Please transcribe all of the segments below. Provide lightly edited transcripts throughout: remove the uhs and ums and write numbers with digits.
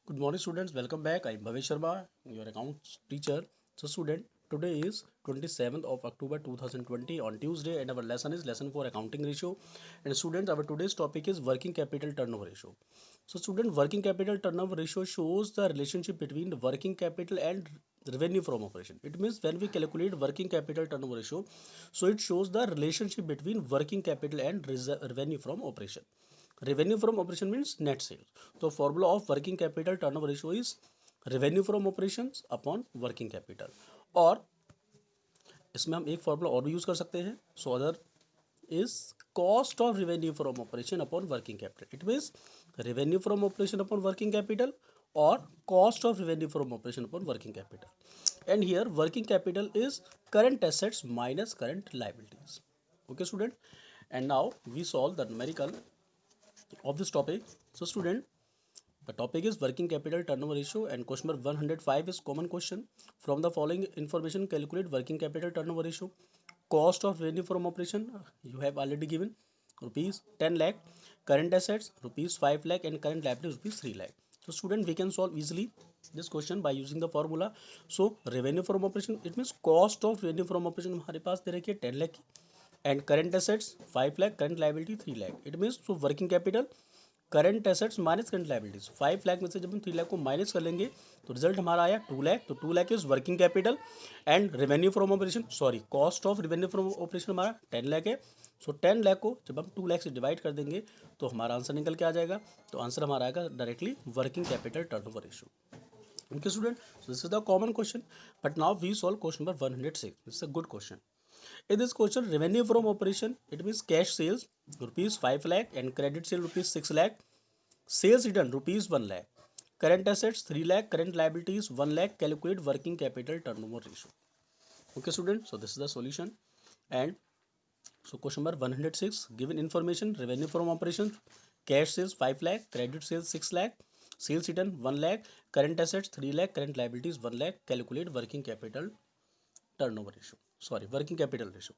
Good morning, students. Welcome back. I'm Bhavesh Sharma, your accounts teacher. So, student, today is 27th of October 2020 on Tuesday, and our lesson is lesson for accounting ratio. And students, our today's topic is working capital turnover ratio. So, student, working capital turnover ratio shows the relationship between the working capital and revenue from operation. It means when we calculate working capital turnover ratio, so it shows the relationship between working capital and revenue from operation. Revenue from operation means net sales. So formula of working capital turnover ratio is revenue from operations upon working capital. और इसमें हम एक formula और भी use कर सकते हैं. So other is cost of revenue from operation upon working capital. It means revenue from operation upon working capital or cost of revenue from operation upon working capital. And here working capital is current assets minus current liabilities. Okay, student. And now we solve the numerical of this topic. So, student, the topic is working capital turnover ratio, and question number 105 is common question. From the following information, calculate working capital turnover ratio. Cost of revenue from operation you have already given, rupees 10 lakh. Current assets rupees 5 lakh and current liabilities rupees 3 lakh. So, student, we can solve easily this question by using the formula. So, revenue from operation, it means cost of revenue from operation हमारे पास दे रखी है 10 lakh की, and current assets 5 lakh, current liability 3 lakh. It means so working capital current assets minus current liabilities 5 lakh में से जब हम 3 लाख को minus कर लेंगे तो रिजल्ट हमारा आया 2 लाख. तो 2 lakh is working capital and revenue from operation, sorry cost of revenue from operation हमारा 10 लाख है. सो 10 लाख को जब हम 2 लाख से डिवाइड कर देंगे तो हमारा आंसर निकल के आ जाएगा. तो आंसर हमारा आएगा directly working capital turnover ratio. Okay, student. So this is the common question. But now we solve question number 106. This is a good question. In this question, revenue from operation, it means cash sales rupees 5 lakh and credit sale rupees 6 lakh. Sales return rupees 1 lakh. Current assets 3 lakh. Current liabilities 1 lakh. Calculate working capital turnover ratio. Okay, student. So this is the solution. And so question number 106, given information, revenue from operations, cash sales 5 lakh, credit sales 6 lakh, sales return 1 lakh, current assets 3 lakh, current liabilities 1 lakh. Calculate working capital turnover ratio. Sorry, working capital ratio.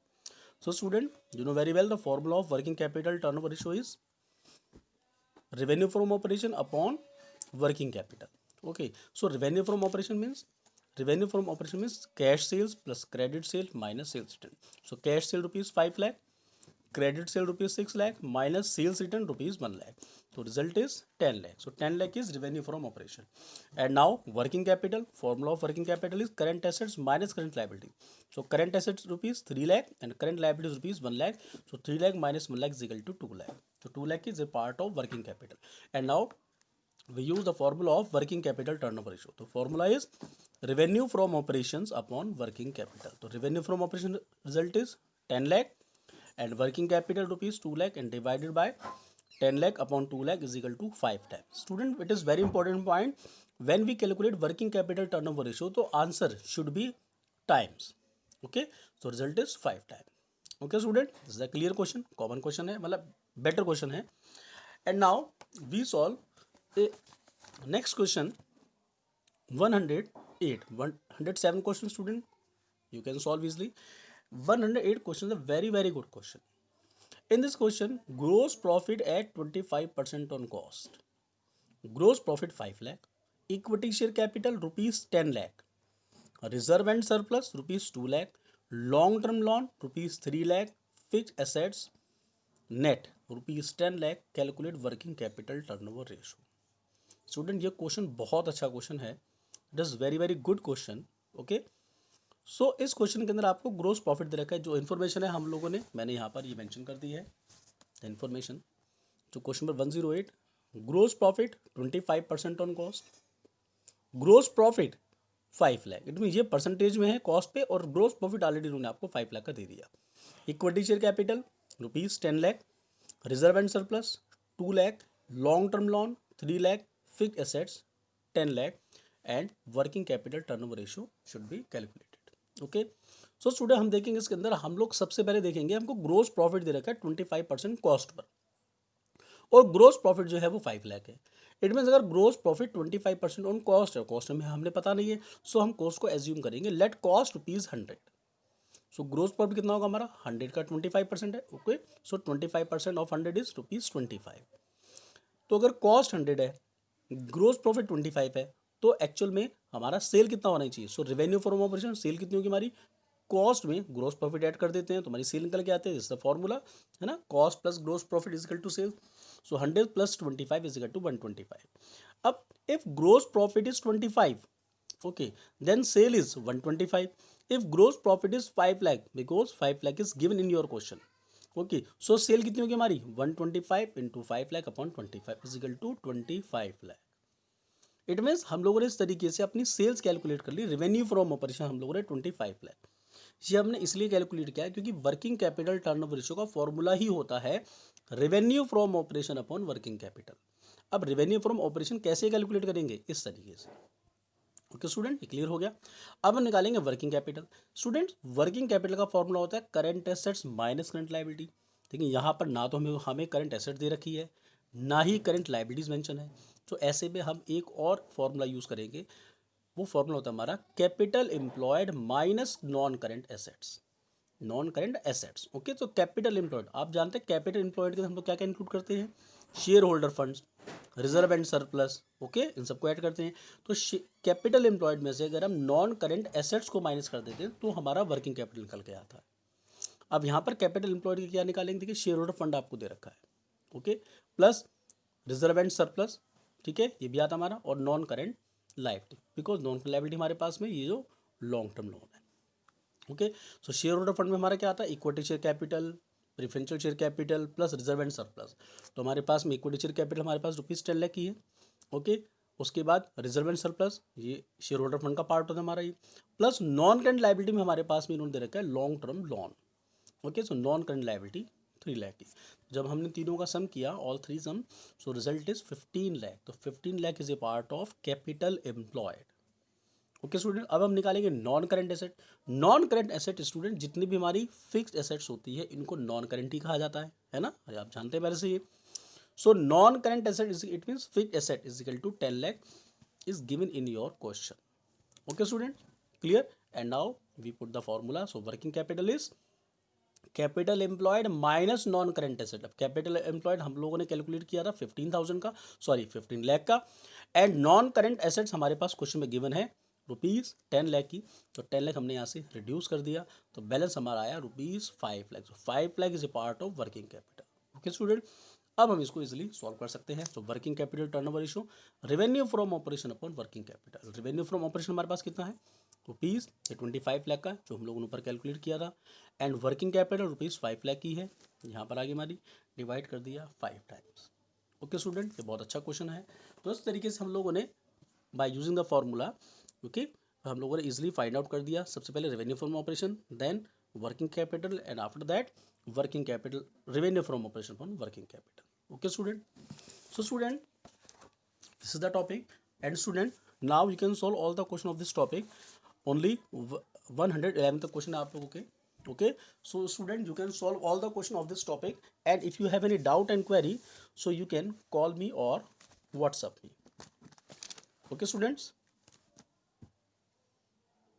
So student, you know very well the formula of working capital turnover ratio is revenue from operation upon working capital. Okay, so revenue from operation means cash sales plus credit sale minus sales return. So cash sale rupees 5 lakh, credit sale rupees 6 lakh minus sales return rupees 1 lakh. So result is 10 lakh. So 10 lakh is revenue from operation. And now working capital, formula of working capital is current assets minus current liability. So current assets rupees 3 lakh and current liabilities rupees 1 lakh. So 3 lakh minus 1 lakh is equal to 2 lakh. So 2 lakh is a part of working capital. And now we use the formula of working capital turnover ratio. The formula is revenue from operations upon working capital. So revenue from operation result is 10 lakh and working capital rupees 2 lakh and divided by 10 lakh upon 2 lakh is equal to 5 times. Student, it is very important point. When we calculate working capital turnover ratio, so answer should be times. Okay, so result is 5 times. Okay, student, this is a clear question, common question है, मतलब better question है. And now we solve a next question 108, 107 question, student. You can solve easily. 108 question is a very good question. In this question, gross profit at 25% on cost. Gross profit 5 lakh. Equity share capital rupees 10 lakh. Reserve and surplus rupees 2 lakh. Long term loan rupees 3 lakh. Fixed assets net rupees 10 lakh. Calculate working capital turnover ratio. Student, ये question बहुत अच्छा question है. It is very good question. Okay, so इस question के अंदर आपको gross profit दे रखा है. जो इन्फॉर्मेशन है हम लोगों ने, मैंने यहाँ पर ये मेंशन कर दी है द इन्फॉर्मेशन. तो question number 108, gross profit 25% on cost. Gross profit 5 lakh, it mean ये परसेंटेज में है कॉस्ट पे, और ग्रोस प्रॉफिट ऑलरेडी उन्होंने आपको 5 लाख का दे दिया. Equity share capital rupees 10 lakh. Reserve and surplus 2 lakh, long term loan 3 lakh, fixed assets 10 lakh, and working capital turnover ratio should be calculated. Okay, so student हम देखेंगे इसके अंदर, हम लोग सबसे पहले देखेंगे हमको ग्रोस प्रॉफिट दे रखा है 25% कॉस्ट पर, और ग्रोस प्रॉफिट जो है वो 5 लाख है. इट मीन्स अगर ग्रोस प्रॉफिट 25% ऑन कॉस्ट है, कॉस्ट में हमने पता नहीं है, सो हम कॉस्ट को एज्यूम करेंगे. Let cost rupees 100. सो ग्रोस प्रॉफिट कितना होगा हमारा, 100 का 25% है. Okay, so 25% of 100 is rupees 25. तो अगर कॉस्ट 100 है ग्रोस प्रॉफिट 25 है, तो एक्चुअल में हमारा सेल कितना होना चाहिए? सो रेवेन्यू फ्रॉम ऑपरेशन, सेल कितनी होगी हमारी? कॉस्ट में ग्रोस प्रॉफिट ऐड कर देते हैं तो हमारी सेल निकल के आते हैं, इसका फॉर्मूला है ना, cost plus gross profit is equal to sale. So 100 plus 25 is equal to 125। अब if gross profit is 25, okay, then sale is 125. If gross profit is 5 lakh, because 5 lakh is given in your question, okay, so sale कितनी होगी हमारी? 125 into 5 lakh upon 25 is equal to 25 lakh। It means हम लोगों ने इस तरीके से अपनी सेल्स कैलकुलेट कर ली, रेवेन्यू फ्रॉम ऑपरेशन हम लोगों ने 25 लाख। ये हमने इसलिए कैलकुलेट किया है क्योंकि वर्किंग कैपिटल टर्नओवर रेशियो का फॉर्मूला ही होता है revenue from operation upon working capital. अब रेवेन्यू फ्रॉम ऑपरेशन कैसे कैलकुलेट करेंगे? इस तरीके से। ओके स्टूडेंट, ये क्लियर हो गया। अब हम निकालेंगे working capital. Student, working capital का फॉर्मूला होता है current assets minus current liability. देखिए यहाँ पर ना तो हमें करंट एसेट दे रखी है, ना ही करंट लायबिलिटीज मेंशन है, तो ऐसे में हम एक और फॉर्मूला यूज़ करेंगे। वो फॉर्मूला होता है हमारा capital employed minus non current assets. Non current assets, okay. तो कैपिटल एम्प्लॉयड, आप जानते हैं कैपिटल एम्प्लॉयड के हम लोग क्या क्या इंक्लूड करते हैं? Shareholder funds, reserve and surplus, okay, इन सबको ऐड करते हैं। तो कैपिटल एम्प्लॉयड में से अगर हम नॉन करंट एसेट्स को माइनस कर देते हैं तो हमारा वर्किंग कैपिटल निकल के आता है। अब यहाँ पर कैपिटल एम्प्लॉयड की क्या निकालेंगे? देखिए शेयर होल्डर फंड आपको दे रखा है, okay, plus reserve and surplus, ठीक है, ये भी आता हमारा, और non current liability, because non liability हमारे पास में ये जो लॉन्ग टर्म लोन है, ओके। सो शेयर होल्डर फंड में हमारा क्या आता है? Equity share capital, preferential share capital plus reserve and surplus. तो हमारे पास में इक्विटी शेयर कैपिटल हमारे पास ₹10 लाख की है, ओके। उसके बाद रिजर्व एंड सरप्लस, ये शेयर होल्डर फंड का पार्ट होता है हमारा ये, प्लस नॉन करंट लायबिलिटी में हमारे पास में इन्होंने दे रखा है long term loan, okay. So non current liability 3 lakh की। जब हमने तीनों का सम किया, all three sum, so result is 15 lakh. तो 15 lakh is a part of capital employed, okay student. अब हम निकालेंगे non current asset. Non current asset student, जितनी भी हमारी फिक्स्ड एसेट्स होती है इनको नॉन करंट ही कहा जाता है ना, आप जानते हैं पहले से ये। So non current asset is it means fixed asset is equal to 10 lakh is given in your question, okay student, clear? And now we put the formula. So working capital is capital employed minus non current asset. अब capital employed हम लोगों ने calculate किया था 15,000 का, sorry 15 lakh का, and non current assets हमारे पास question में गिवन है ₹10 लाख की। तो 10 लाख हमने यहाँ से रिड्यूस कर दिया, तो बैलेंस हमारा आया ₹5 lakh. 5 lakh is a part of working capital, okay student. अब हम इसको इजीली सॉल्व कर सकते हैं। तो working capital turnover ratio, revenue from operation upon working capital. Revenue from operation हमारे पास कितना है? रुपीज़ 25 लाख का, जो हम लोगों ने ऊपर कैलकुलेट किया था, एंड वर्किंग कैपिटल ₹5 लाख की है। यहाँ पर आगे हमारी डिवाइड कर दिया 5 टाइम्स, ओके स्टूडेंट। ये बहुत अच्छा क्वेश्चन है। तो इस तरीके से हम लोगों ने by using the formula, okay, हम लोगों ने इजीली फाइंड आउट कर दिया। सबसे पहले revenue from operation, then working capital, and after that working capital, revenue from operation upon working capital, okay student. So student, this is the topic, and student, now you can solve all the question of this topic. Only 111 the question आप लोगों के, okay. So student, you can solve all the question of this topic, and if you have any doubt and query, so you can call me or WhatsApp me, okay students.